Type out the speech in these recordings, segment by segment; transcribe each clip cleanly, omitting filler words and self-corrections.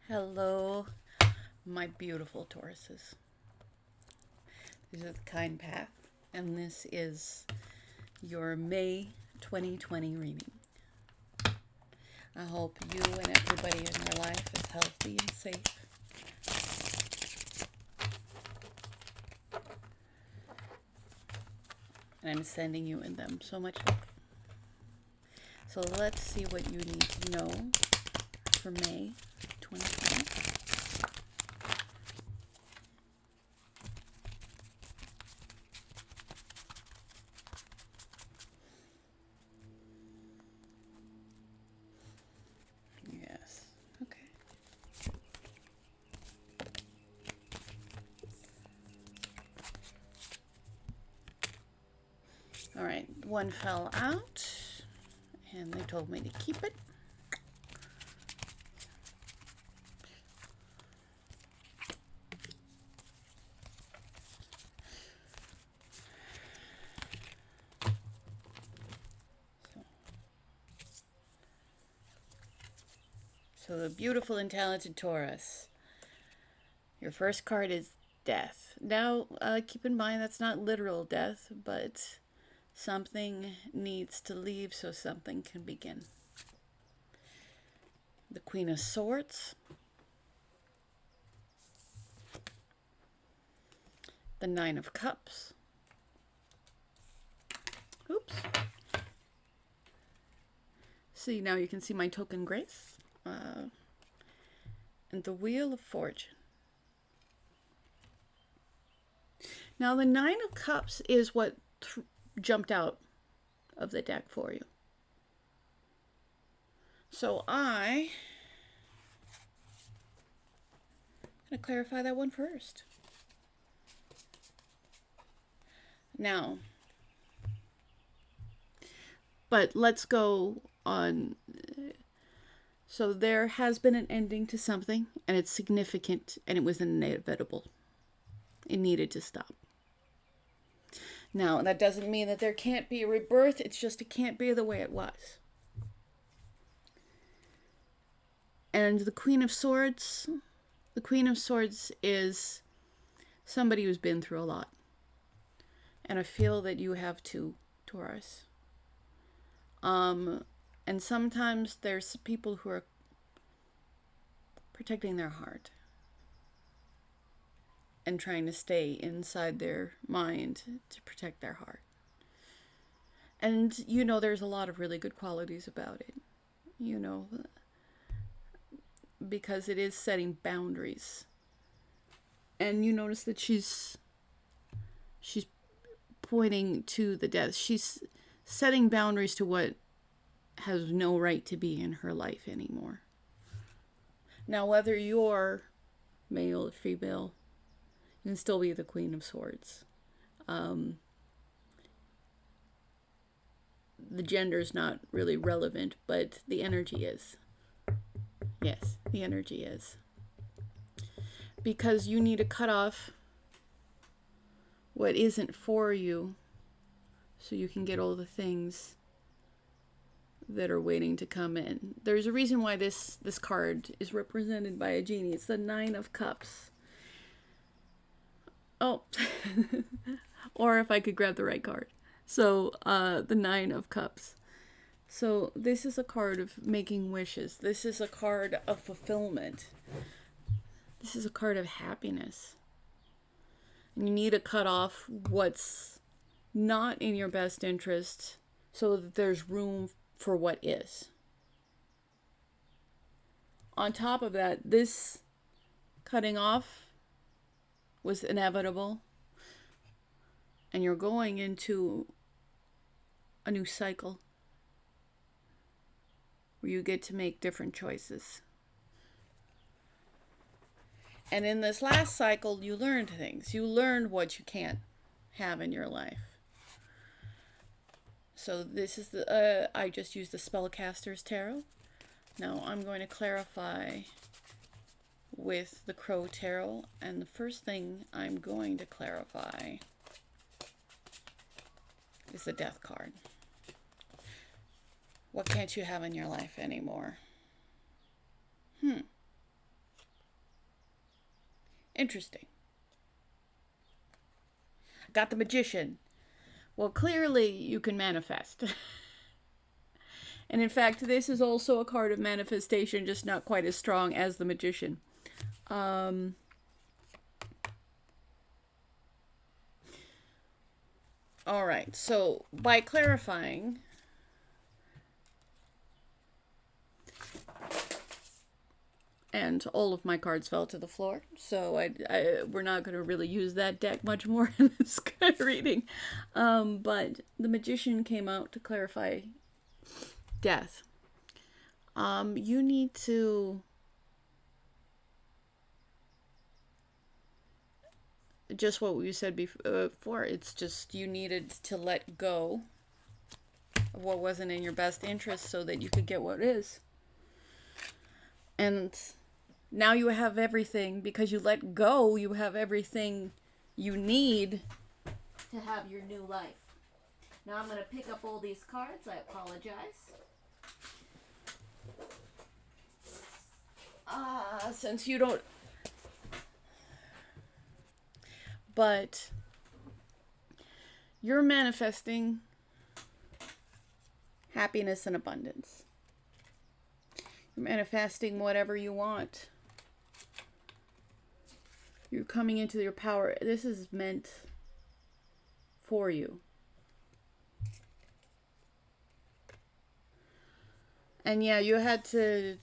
Hello, my beautiful Tauruses. This is the Kind Path, and this is your May 2020 reading. I hope you and everybody in your life is healthy and safe. And I'm sending you and them so much love. So let's see what you need to know for May 2020. Yes. Okay. All right. One fell out, and they told me to keep it. So the beautiful and talented Taurus. Your first card is death. Now, keep in mind that's not literal death, but something needs to leave so something can begin. The Queen of Swords. The Nine of Cups. Oops. See, now you can see my token Grace. And the Wheel of Fortune. Now, the Nine of Cups is what jumped out of the deck for you. So I'm going to clarify that one first. Now, but let's go on. So there has been an ending to something, and it's significant, and it was inevitable. It needed to stop. Now, that doesn't mean that there can't be a rebirth. It's just it can't be the way it was. And the Queen of Swords is somebody who's been through a lot. And I feel that you have too, Taurus. And sometimes there's people who are protecting their heart and trying to stay inside their mind to protect their heart. And you know there's a lot of really good qualities about it. You know, because it is setting boundaries. And you notice that she's pointing to the death. She's setting boundaries to what has no right to be in her life anymore. Now, whether you're male or female, you can still be the Queen of Swords. The gender is not really relevant, but the energy is. Yes, the energy is. Because you need to cut off what isn't for you so you can get all the things that are waiting to come in. There's a reason why this card is represented by a genie. It's the Nine of Cups. Oh, or if I could grab the right card. So the Nine of Cups. So this is a card of making wishes. This is a card of fulfillment. This is a card of happiness. And you need to cut off what's not in your best interest so that there's room for what is. On top of that, this cutting off was inevitable, and you're going into a new cycle where you get to make different choices. And in this last cycle, you learned things. You learned what you can't have in your life. So this is the, I just used the Spellcaster's Tarot. Now I'm going to clarify with the Crow Tarot. And the first thing I'm going to clarify is the Death card. What can't you have in your life anymore? Interesting. Got the Magician. Well, clearly you can manifest. And in fact, this is also a card of manifestation, just not quite as strong as the Magician. All right, so by clarifying, and all of my cards fell to the floor, so we're not going to really use that deck much more in this kind of reading. But the Magician came out to clarify death. You need to just what we said before. It's just you needed to let go of what wasn't in your best interest so that you could get what is. And now you have everything because you let go. You have everything you need to have your new life. Now I'm going to pick up all these cards. I apologize. Since you don't... But you're manifesting happiness and abundance. You're manifesting whatever you want. You're coming into your power. This is meant for you. And yeah, you had to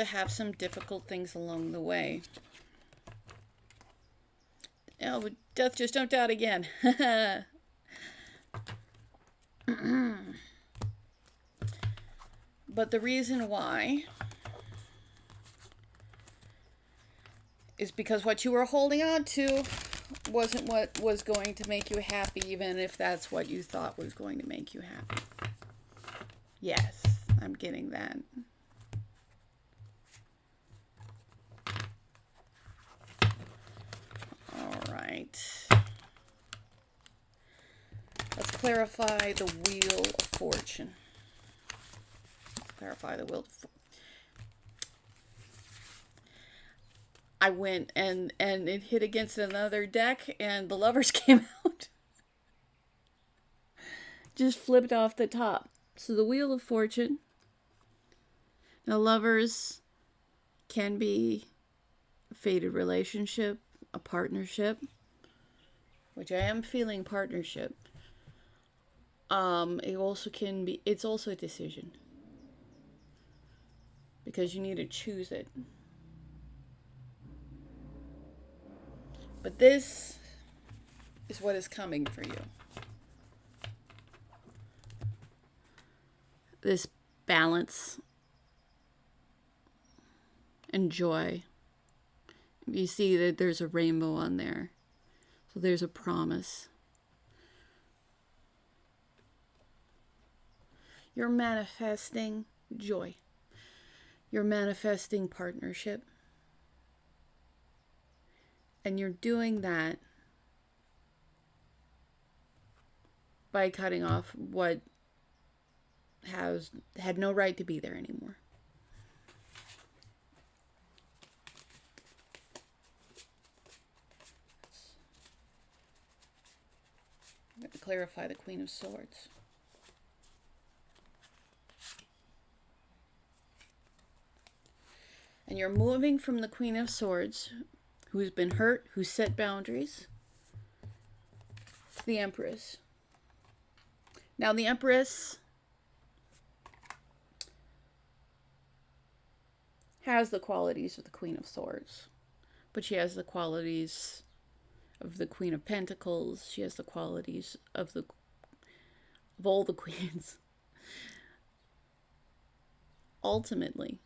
have some difficult things along the way. Oh, but death, just don't doubt again. But the reason why is because what you were holding on to wasn't what was going to make you happy, even if that's what you thought was going to make you happy. Yes, I'm getting that. All right. Let's clarify the Wheel of Fortune. Clarify the Wheel of Fortune. I went and it hit against another deck and the Lovers came out. Just flipped off the top. So the Wheel of Fortune. Now Lovers can be a fated relationship, a partnership, which I am feeling partnership. It also can be, it's also a decision. Because you need to choose it. But this is what is coming for you. This balance and joy. You see that there's a rainbow on there. So there's a promise. You're manifesting joy. You're manifesting partnership. And you're doing that by cutting off what had no right to be there anymore. I'm going to clarify the Queen of Swords. And you're moving from the Queen of Swords, who's been hurt, who set boundaries, to the Empress. Now the Empress has the qualities of the Queen of Swords, but she has the qualities of the Queen of Pentacles. She has the qualities of all the queens. Ultimately,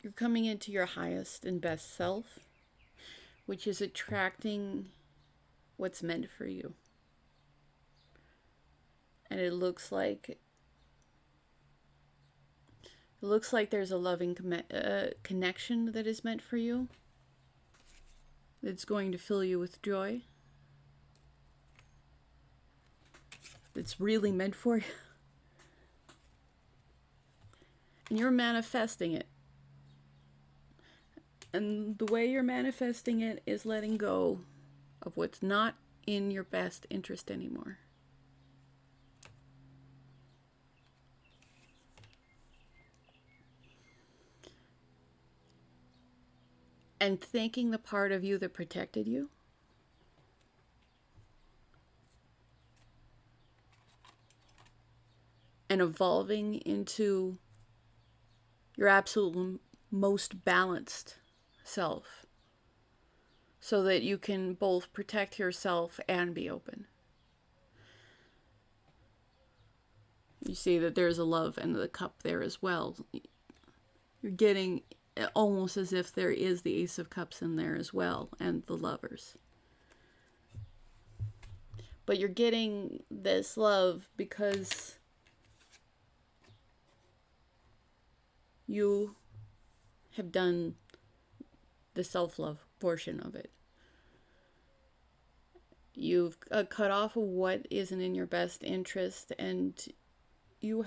you're coming into your highest and best self, which is attracting what's meant for you. And it looks like there's a loving connection that is meant for you. It's going to fill you with joy. It's really meant for you. And you're manifesting it. And the way you're manifesting it is letting go of what's not in your best interest anymore. And thanking the part of you that protected you. And evolving into your absolute most balanced self. So that you can both protect yourself and be open. You see that there's a love and the cup there as well. You're getting almost as if there is the Ace of Cups in there as well, and the Lovers. But you're getting this love because you have done the self-love portion of it. You've cut off of what isn't in your best interest, and you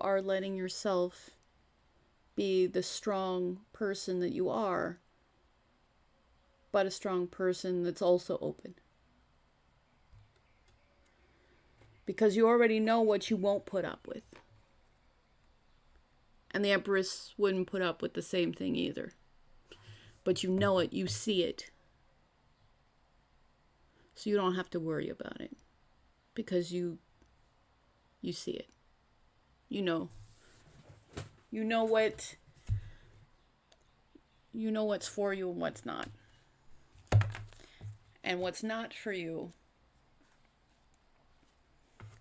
are letting yourself be the strong person that you are, but a strong person that's also open. Because you already know what you won't put up with. And the Empress wouldn't put up with the same thing either. But you know it, you see it. So you don't have to worry about it. Because you see it. You know. You know what's for you and what's not. And what's not for you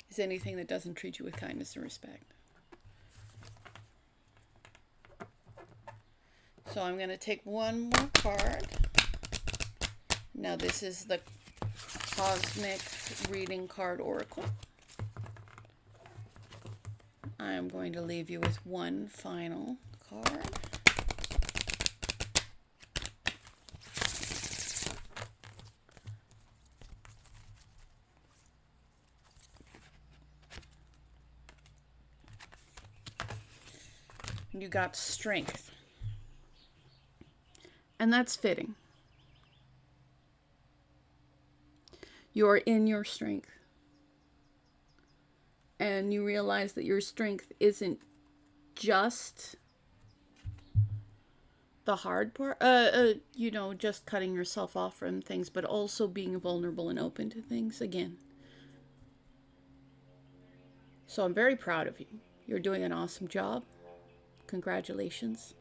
is anything that doesn't treat you with kindness and respect. So I'm going to take one more card. Now this is the Cosmic Reading Card Oracle. I am going to leave you with one final card. You got Strength. And that's fitting. You're in your strength. And you realize that your strength isn't just the hard part, just cutting yourself off from things, but also being vulnerable and open to things again. So I'm very proud of you. You're doing an awesome job. Congratulations.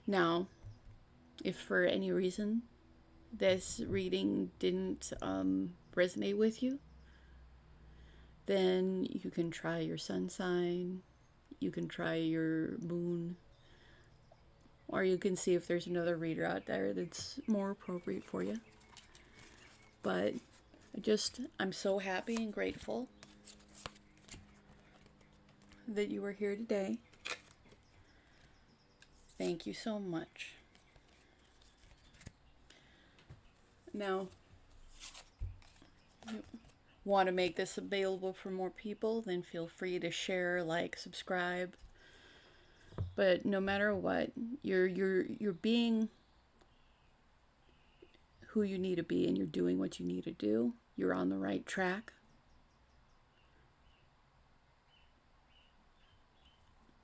Now, if for any reason this reading didn't resonate with you, then you can try your sun sign, you can try your moon, or you can see if there's another reader out there that's more appropriate for you. But I'm so happy and grateful that you were here today. Thank you so much. Now, you want to make this available for more people, then feel free to share, like, subscribe. But no matter what, you're being who you need to be, and you're doing what you need to do. You're on the right track.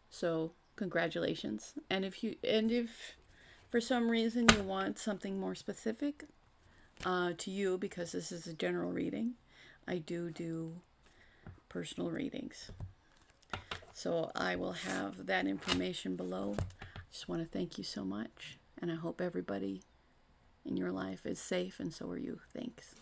So, congratulations. And if for some reason you want something more specific to you, because this is a general reading, I do personal readings. So I will have that information below. I just want to thank you so much, and I hope everybody in your life is safe, and so are you. Thanks.